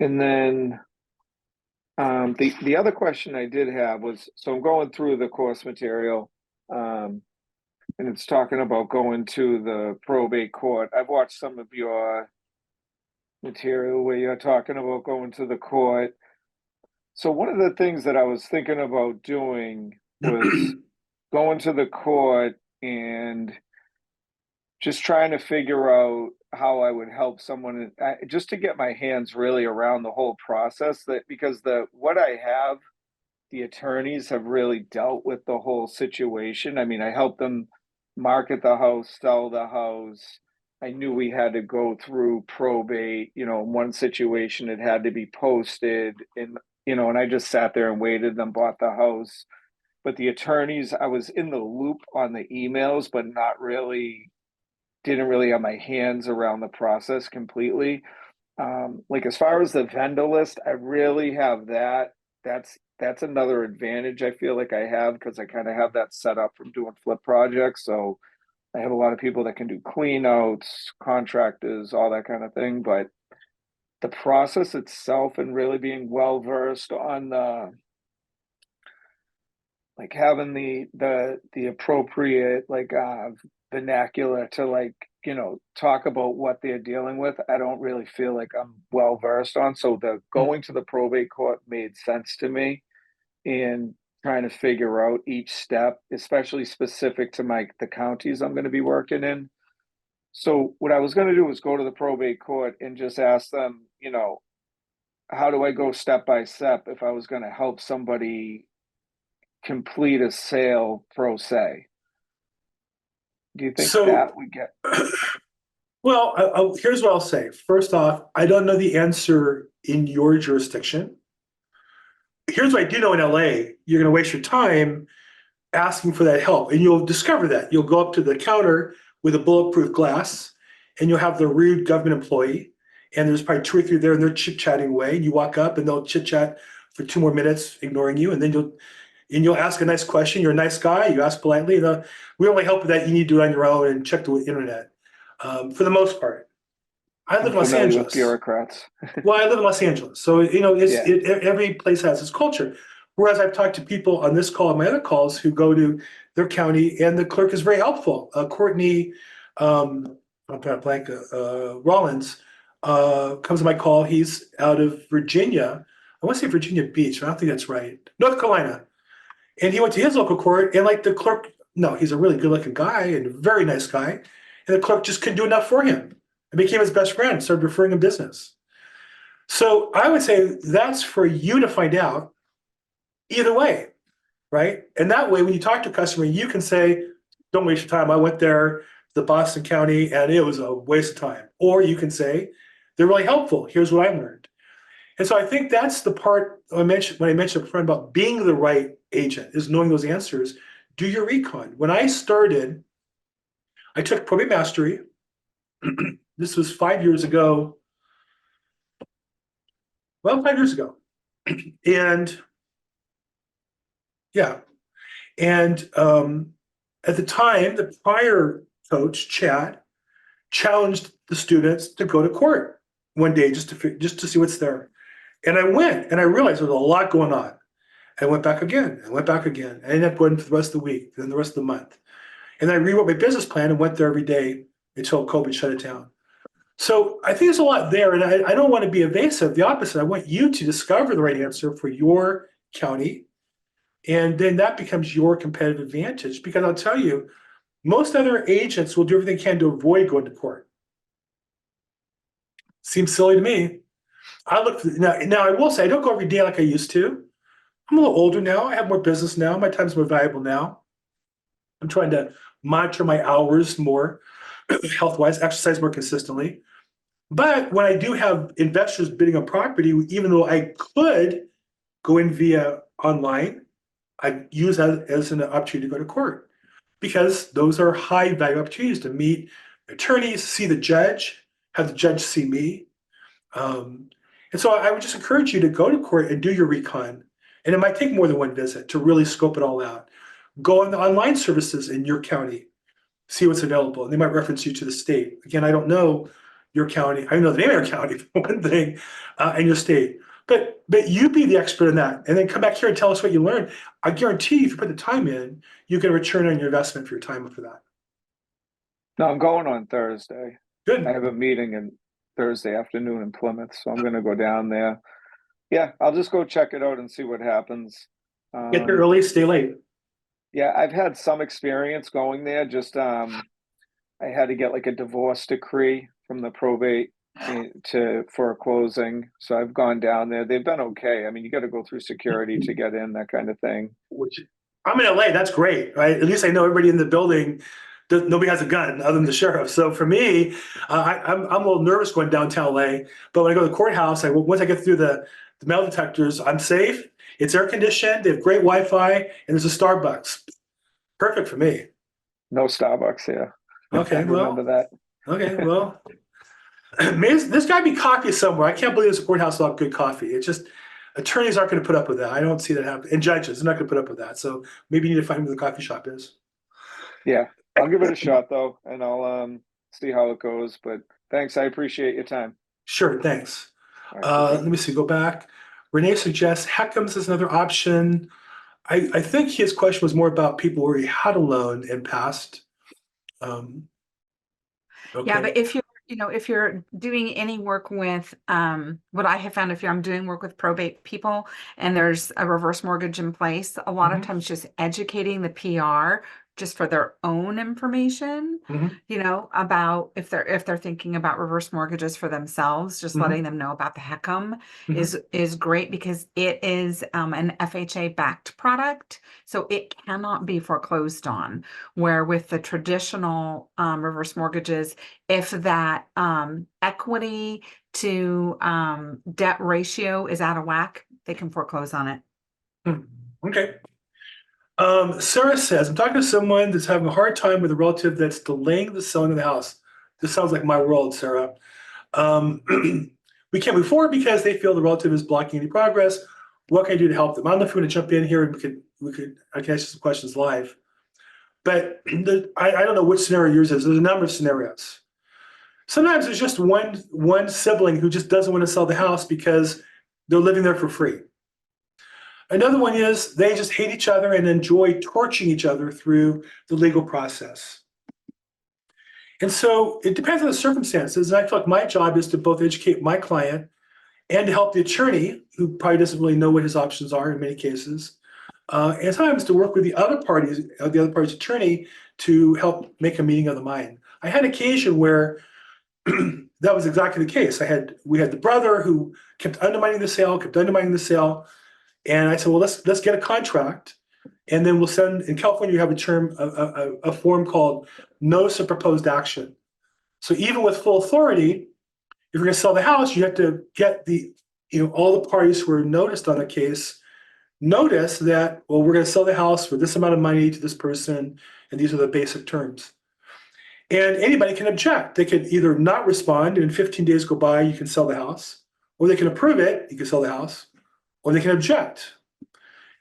And then the other question I did have was, so I'm going through the course material, and it's talking about going to the probate court. I've watched some of your material where you're talking about going to the court. So one of the things that I was thinking about doing was going to the court and just trying to figure out how I would help someone, just to get my hands really around the whole process. That because what I have, the attorneys have really dealt with the whole situation. I mean, I helped them market the house, sell the house. I knew we had to go through probate. In one situation it had to be posted, and and I just sat there and waited, then bought the house. But the attorneys, I was in the loop on the emails, but didn't really have my hands around the process completely. Like as far as the vendor list, I really have that. That's another advantage I feel like I have, because I kind of have that set up from doing flip projects. So I have a lot of people that can do clean outs, contractors, all that kind of thing. But the process itself and really being well versed on like having the appropriate vernacular to talk about what they're dealing with, I don't really feel like I'm well versed on. So the going to the probate court made sense to me, and trying to figure out each step, especially specific to the counties I'm going to be working in. So what I was going to do was go to the probate court and just ask them, how do I go step by step if I was going to help somebody complete a sale pro se? Do you think that we get? Well, here's what I'll say. First off, I don't know the answer in your jurisdiction. Here's what I do know in LA. You're going to waste your time asking for that help, and you'll discover that. You'll go up to the counter with a bulletproof glass, and you'll have the rude government employee, and there's probably 2 or 3 there, and they're chit-chatting away, and you walk up, and they'll chit-chat for 2 more minutes, ignoring you, and then you'll ask a nice question. You're a nice guy. You ask politely. We only help with that. You need to do it on your own and check the internet. For the most part, I live in Los Angeles. With bureaucrats. Well, I live in Los Angeles, so every place has its culture. Whereas I've talked to people on this call and my other calls who go to their county, and the clerk is very helpful. Courtney, Rollins comes to my call. He's out of Virginia. I want to say Virginia Beach, but I don't think that's right. North Carolina. And he went to his local court, and the clerk, no, he's a really good-looking guy and a very nice guy, and the clerk just couldn't do enough for him. It became his best friend, started referring him business. So I would say that's for you to find out either way, right? And that way, when you talk to a customer, you can say, don't waste your time. I went there to the Boston County, and it was a waste of time. Or you can say, they're really helpful. Here's what I learned. And so I think that's the part I mentioned when I mentioned up front about being the right agent, is knowing those answers. Do your recon. When I started, I took Probate Mastery. This was 5 years ago. Well, 5 years ago. And yeah. And at the time, the prior coach, Chad, challenged the students to go to court one day just to see what's there. And I went, and I realized there was a lot going on. I went back again. I went back again. I ended up going for the rest of the week, then the rest of the month. And then I rewrote my business plan and went there every day until COVID shut it down. So I think there's a lot there, and I don't want to be evasive. The opposite. I want you to discover the right answer for your county, and then that becomes your competitive advantage. Because I'll tell you, most other agents will do everything they can to avoid going to court. Seems silly to me. Now I will say I don't go every day like I used to. I'm a little older now. I have more business now. My time's more valuable now. I'm trying to monitor my hours more, health-wise, exercise more consistently. But when I do have investors bidding on property, even though I could go in via online, I use that as an opportunity to go to court, because those are high value opportunities to meet attorneys, see the judge, have the judge see me. And so I would just encourage you to go to court and do your recon. And it might take more than one visit to really scope it all out. Go on the online services in your county, see what's available. And they might reference you to the state. Again, I don't know your county. I know the name of your county, for one thing, and your state. But you be the expert in that, and then come back here and tell us what you learned. I guarantee you, if you put the time in, you get a return on your investment for your time for that. No, I'm going on Thursday. Good. I have a meeting in Thursday afternoon in Plymouth, so I'm going to go down there. Yeah, I'll just go check it out and see what happens. Get there early, stay late. Yeah, I've had some experience going there. Just I had to get like a divorce decree from the probate for a closing. So I've gone down there. They've been okay. I mean, you got to go through security to get in, that kind of thing. Which I'm in LA. That's great, right? At least I know everybody in the building. Nobody has a gun other than the sheriff. So for me, I'm a little nervous going downtown LA. But when I go to the courthouse, once I get through the metal detectors, I'm safe. It's air conditioned. They have great Wi-Fi, and there's a Starbucks. Perfect for me. No Starbucks here. Okay, well, remember that. Okay, well, there's got to be coffee somewhere. I can't believe there's a courthouse without good coffee. It's just attorneys aren't going to put up with that. I don't see that happen. And judges are not going to put up with that. So maybe you need to find where the coffee shop is. Yeah, I'll give it a shot though, and I'll see how it goes. But thanks, I appreciate your time. Sure, thanks. Right, Let me see. Go back. Renae suggests Heckams is another option. I think his question was more about people where he had a loan and passed. Okay. Yeah, but if you're doing any work with, what I have found, if I'm doing work with probate people and there's a reverse mortgage in place, a lot of times just educating the PR just for their own information, about if they're thinking about reverse mortgages for themselves, just letting them know about the HECM is great, because it is an FHA backed product, so it cannot be foreclosed on. Where with the traditional reverse mortgages, if that equity to debt ratio is out of whack, they can foreclose on it. Okay. Sara says, I'm talking to someone that's having a hard time with a relative that's delaying the selling of the house. This sounds like my world, Sara. We can't move forward because they feel the relative is blocking any progress. What can I do to help them? I don't know if you want to jump in here and I can ask you some questions live. But I don't know which scenario yours is. There's a number of scenarios. Sometimes there's just one sibling who just doesn't want to sell the house because they're living there for free. Another one is they just hate each other and enjoy torching each other through the legal process. And so it depends on the circumstances. And I feel like my job is to both educate my client and to help the attorney, who probably doesn't really know what his options are in many cases, and sometimes to work with the other party's attorney to help make a meeting of the mind. I had an occasion where that was exactly the case. We had the brother who kept undermining the sale, and I said, well, let's get a contract, and then we'll send. In California, you have a form called Notice of Proposed Action. So even with full authority, if you're going to sell the house, you have to get the all the parties who were noticed on the case notice that, well, we're going to sell the house for this amount of money to this person, and these are the basic terms. And anybody can object. They could either not respond, and in 15 days go by, you can sell the house, or they can approve it, you can sell the house, or they can object.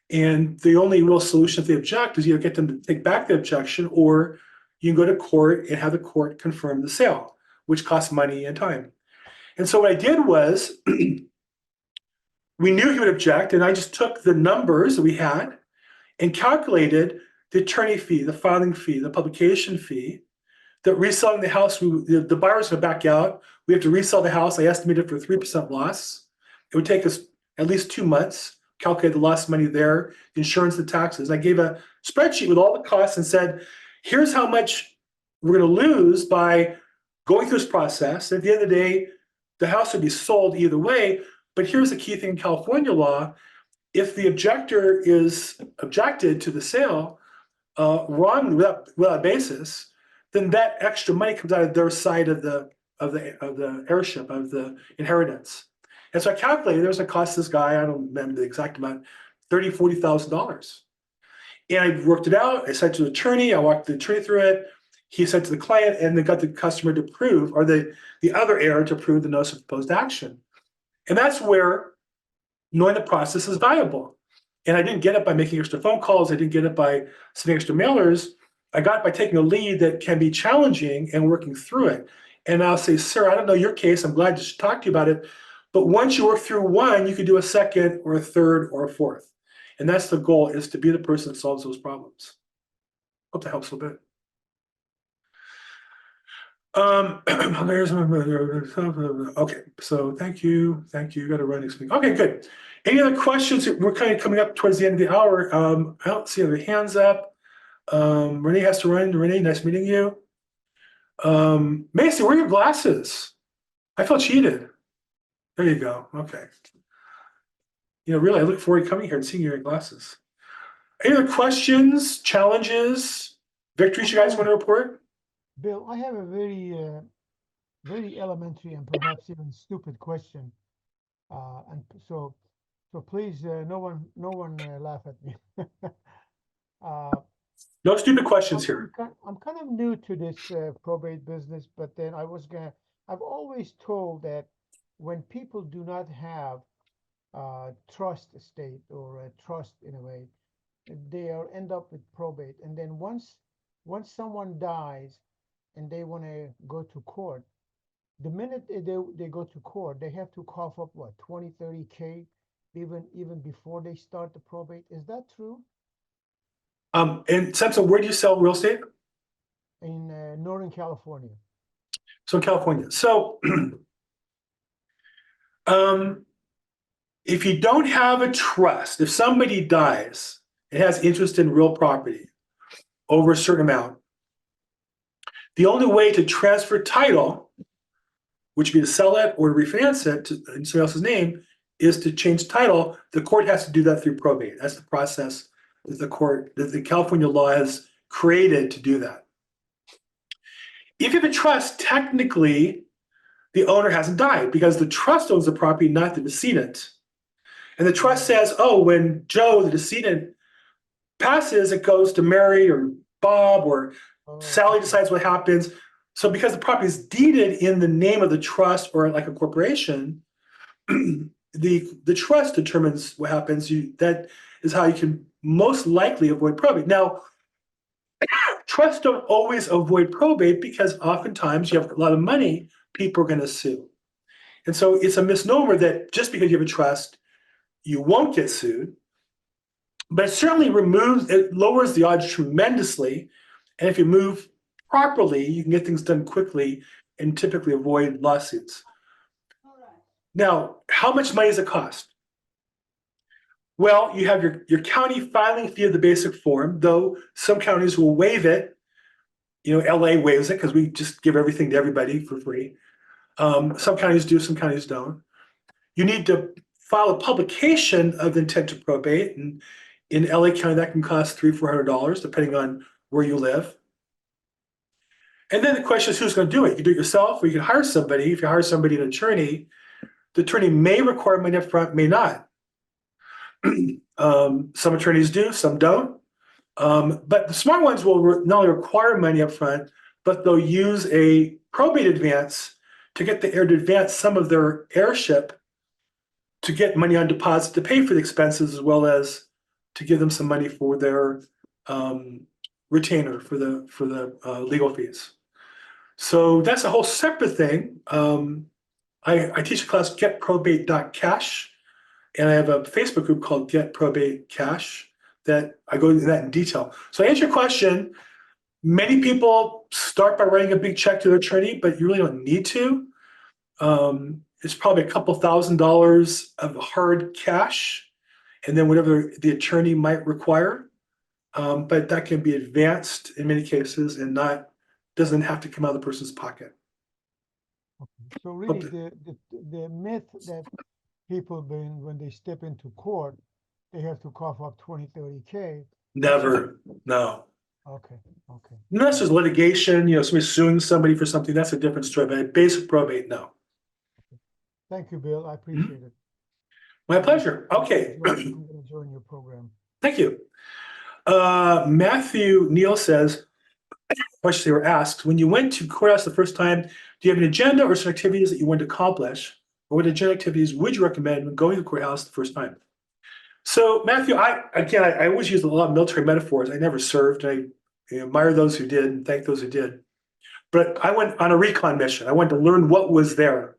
And the only real solution if they object is either get them to take back the objection, or you can go to court and have the court confirm the sale, which costs money and time. And so what I did was, we knew he would object, and I just took the numbers that we had and calculated the attorney fee, the filing fee, the publication fee, that reselling the house, the buyer's going to back out. We have to resell the house. I estimated for 3% loss. It would take us at least 2 months, calculate the lost money there, the insurance, the taxes. I gave a spreadsheet with all the costs and said, here's how much we're going to lose by going through this process. At the end of the day, the house would be sold either way. But here's the key thing in California law. If the objector is objected to the sale wrongly without basis, then that extra money comes out of their side of the heirship, of the inheritance. And so I calculated there's a cost this guy, I don't remember the exact amount, $30,000, $40,000. And I worked it out. I sent to the attorney, I walked the attorney through it. He sent to the client, and they got the customer to approve, or the other heir to approve the notice of proposed action. And that's where knowing the process is valuable. And I didn't get it by making extra phone calls. I didn't get it by sending extra mailers. I got it by taking a lead that can be challenging and working through it. And I'll say, Sara, I don't know your case. I'm glad to talk to you about it. But once you work through one, you can do a second or a third or a fourth. And that's the goal, is to be the person that solves those problems. Hope that helps a little bit. Okay, so thank you. Got to run next week. Okay, good. Any other questions? We're kind of coming up towards the end of the hour. I don't see other hands up. Renae has to run. Renae, nice meeting you. Macy, where are your glasses? I felt cheated. There you go. Okay. Really, I look forward to coming here and seeing your glasses. Any other questions, challenges, victories you guys want to report? Bill, I have a very elementary and perhaps even stupid question. And so please, no one laugh at me. No stupid questions here. I'm kind of new to this probate business, but then I've always told that when people do not have trust estate or a trust in a way, they end up with probate. And then once someone dies and they want to go to court, the minute they go to court, they have to cough up what, 20, 30K even before they start the probate. Is that true? And Samson, where do you sell real estate? In Northern California. So in California. So if you don't have a trust, if somebody dies and has interest in real property over a certain amount, the only way to transfer title, which would be to sell it or to refinance it in somebody else's name, is to change title. The court has to do that through probate. That's the process that the California law has created to do that. If you have a trust, technically, the owner hasn't died because the trust owns the property, not the decedent. And the trust says, oh, when Joe, the decedent, passes, it goes to Mary or Bob, or Sally decides what happens. So because the property is deeded in the name of the trust or like a corporation, the trust determines what happens. That is how you can most likely avoid probate. Now, trusts don't always avoid probate because oftentimes you have a lot of money, people are going to sue. And so it's a misnomer that just because you have a trust, you won't get sued. But it certainly it lowers the odds tremendously. And if you move properly, you can get things done quickly and typically avoid lawsuits. Now, how much money does it cost? Well, you have your county filing fee of the basic form, though some counties will waive it. LA waives it because we just give everything to everybody for free. Some counties do, some counties don't. You need to file a publication of intent to probate, and in LA County that can cost $300-400 depending on where you live. And then the question is, who's going to do it? You can do it yourself, or you can hire somebody. If you hire somebody, an attorney, The attorney may require money up front, may not. Some attorneys do, some don't. But the smart ones will not only require money up front, but they'll use a probate advance to get the heir to advance some of their heirship to get money on deposit to pay for the expenses, as well as to give them some money for their retainer for the legal fees. So that's a whole separate thing. I teach a class, getprobate.cash, and I have a Facebook group called Get Probate Cash that I go into that in detail. So to answer your question, many people start by writing a big check to their attorney, but you really don't need to. It's probably a couple $1,000s of hard cash, and then whatever the attorney might require. But that can be advanced in many cases and doesn't have to come out of the person's pocket. Okay. So really, the myth that people when they step into court, they have to cough up 20, 30K. Never, no. Okay. Unless there's litigation, somebody suing somebody for something, that's a different story. But basic probate, no. Thank you, Bill. I appreciate it. My pleasure. Okay. I'm going to join your program. Thank you. Matthew Neal says, questions they were asked, when you went to Courthouse the first time, do you have an agenda or some activities that you want to accomplish? Or what agenda activities would you recommend when going to the courthouse the first time? So Matthew, I always use a lot of military metaphors. I never served. I admire those who did and thank those who did. But I went on a recon mission. I wanted to learn what was there.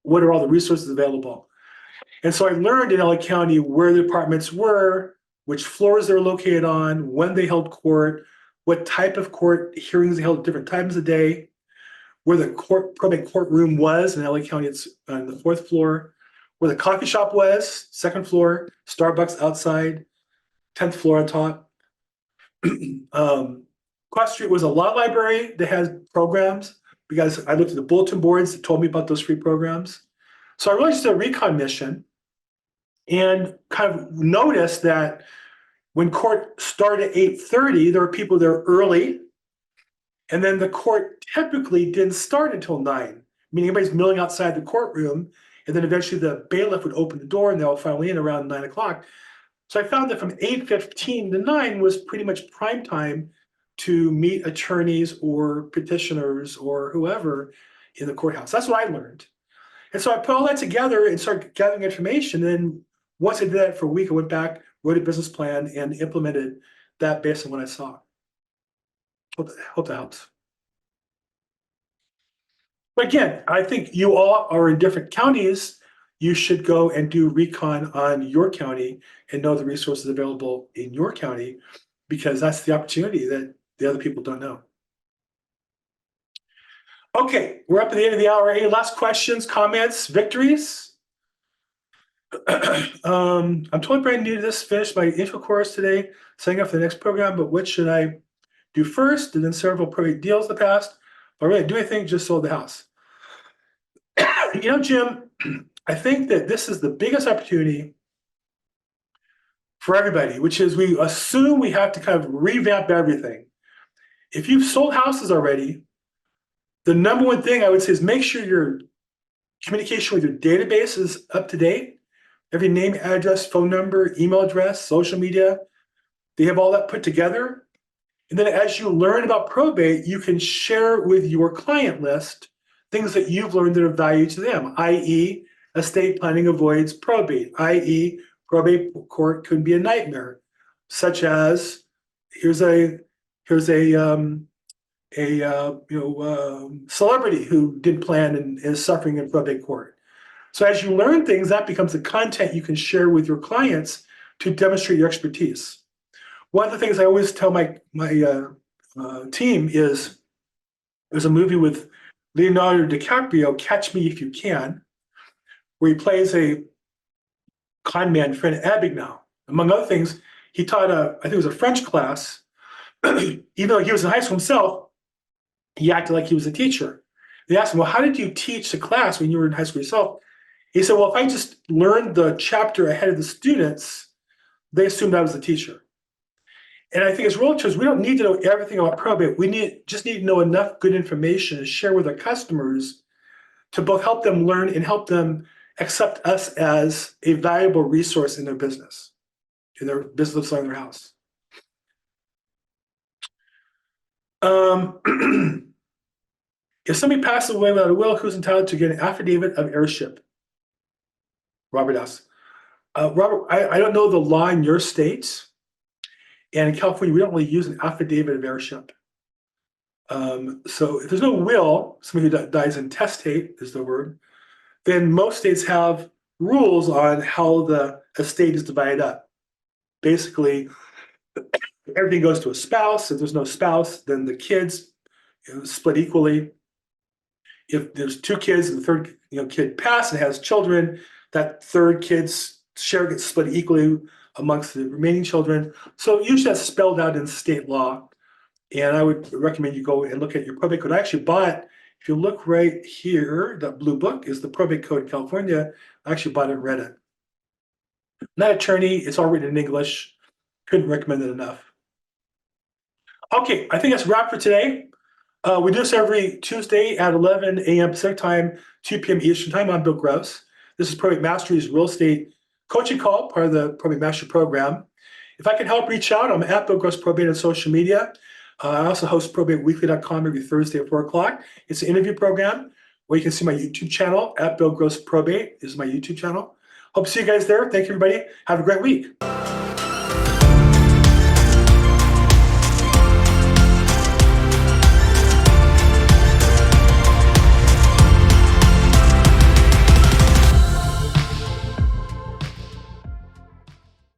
What are all the resources available? And so I learned in LA County where the apartments were, which floors they're located on, when they held court, what type of court hearings they held at different times of day, where the probate courtroom was in LA County, it's on the 4th floor, where the coffee shop was, 2nd floor, Starbucks outside, 10th floor on top. Cross Street was a law library that had programs, because I looked at the bulletin boards that told me about those free programs. So I really just did a recon mission and kind of noticed that when court started at 8:30, there were people there early. And then the court typically didn't start until 9, meaning everybody's milling outside the courtroom. And then eventually the bailiff would open the door and they'll finally in around 9 o'clock. So I found that from 8:15 to 9 was pretty much prime time to meet attorneys or petitioners or whoever in the courthouse. That's what I learned. And so I put all that together and started gathering information. And then once I did that for a week, I went back, wrote a business plan, and implemented that based on what I saw. Hope that helps. But again, I think you all are in different counties. You should go and do recon on your county and know the resources available in your county, because that's the opportunity that the other people don't know. Okay, we're up at the end of the hour. Any last questions, comments, victories? I'm totally brand new to this. Finished my intro course today, setting up for the next program, but what should I do first? Did then several probate deals in the past. But really, do anything, just sold the house. Jim, I think that this is the biggest opportunity for everybody, which is we assume we have to kind of revamp everything. If you've sold houses already, the number one thing I would say is make sure your communication with your database is up to date. Every name, address, phone number, email address, social media, they have all that put together. And then as you learn about probate, you can share with your client list things that you've learned that are value to them, i.e. estate planning avoids probate, i.e. probate court could be a nightmare, such as here's a celebrity who did plan and is suffering in probate court. So as you learn things, that becomes the content you can share with your clients to demonstrate your expertise. One of the things I always tell my team is there's a movie with Leonardo DiCaprio, Catch Me If You Can, where he plays a con man, friend Abignal. Among other things, he taught I think it was a French class. Even though he was in high school himself, he acted like he was a teacher. They asked him, well, how did you teach the class when you were in high school yourself? He said, well, if I just learned the chapter ahead of the students, they assumed I was the teacher. And I think as realtors, we don't need to know everything about probate. We just need to know enough good information to share with our customers to both help them learn and help them accept us as a valuable resource in their business of selling their house. If somebody passes away without a will, who's entitled to get an affidavit of heirship? Robert asks. Robert, I don't know the law in your state. And in California, we don't really use an affidavit of heirship. So if there's no will, somebody who dies intestate is the word, then most states have rules on how the estate is divided up. Basically, everything goes to a spouse. If there's no spouse, then the kids split equally. If there's two kids and the third kid passed and has children, that third kid's share gets split equally amongst the remaining children. So usually that's spelled out in state law. And I would recommend you go and look at your probate code. I actually bought, if you look right here, that blue book is the probate code in California. I actually bought it and read it. I'm not an attorney, it's all written in English. Couldn't recommend it enough. Okay, I think that's a wrap for today. We do this every Tuesday at 11 a.m. Pacific time, 2 p.m. Eastern time. I'm Bill Gross. This is Probate Mastery's real estate coaching call, part of the Probate Mastery program. If I can help, reach out. I'm at Bill Gross Probate on social media. I also host probateweekly.com every Thursday at 4 o'clock. It's an interview program where you can see my YouTube channel at Bill Gross Probate is my YouTube channel. Hope to see you guys there. Thank you, everybody. Have a great week.